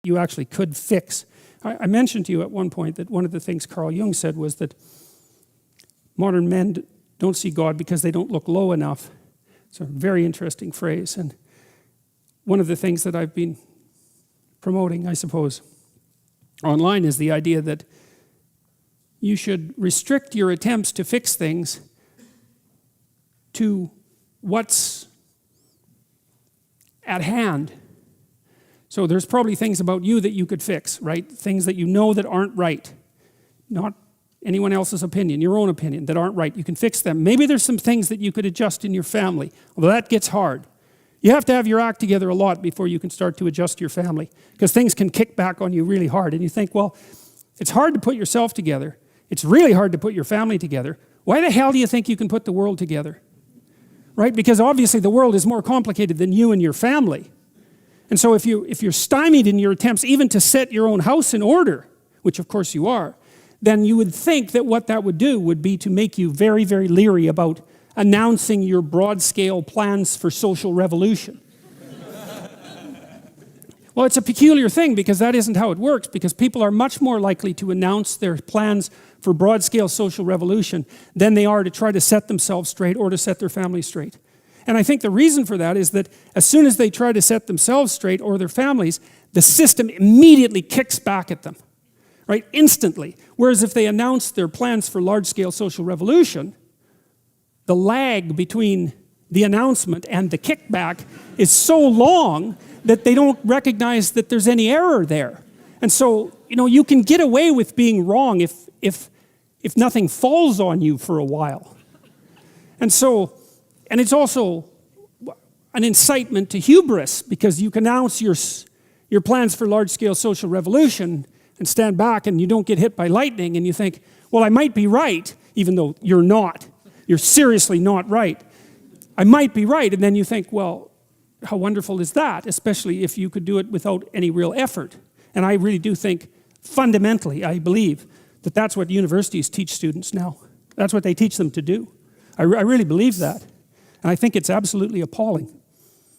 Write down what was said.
you actually could fix. I mentioned to you at one point that one of the things Carl Jung said was that modern men don't see God because they don't look low enough. It's a very interesting phrase. And one of the things that I've been promoting, I suppose, online is the idea that you should restrict your attempts to fix things to what's at hand. So there's probably things about you that you could fix, right? Things that you know that aren't right. Not anyone else's opinion, your own opinion, that aren't right. You can fix them. Maybe there's some things that you could adjust in your family, although that gets hard. You have to have your act together a lot before you can start to adjust your family, because things can kick back on you really hard. And you think, well, it's hard to put yourself together. It's really hard to put your family together. Why the hell do you think you can put the world together? Right? Because obviously the world is more complicated than you and your family. And so if you're stymied in your attempts even to set your own house in order, which of course you are, then you would think that what that would do would be to make you very, very leery about announcing your broad-scale plans for social revolution. Well, it's a peculiar thing, because that isn't how it works, because people are much more likely to announce their plans for broad-scale social revolution than they are to try to set themselves straight or to set their family straight. And I think the reason for that is that as soon as they try to set themselves straight or their families, the system immediately kicks back at them, right? Instantly. Whereas if they announce their plans for large-scale social revolution, the lag between the announcement and the kickback is so long that they don't recognize that there's any error there. And so, you can get away with being wrong if nothing falls on you for a while. And it's also an incitement to hubris, because you can announce your plans for large-scale social revolution and stand back and you don't get hit by lightning, and you think, well, I might be right, even though you're not. You're seriously not right. I might be right, and then you think, well, how wonderful is that, especially if you could do it without any real effort. And I really do think, fundamentally, I believe that that's what universities teach students now. That's what they teach them to do. I really believe that. And I think it's absolutely appalling.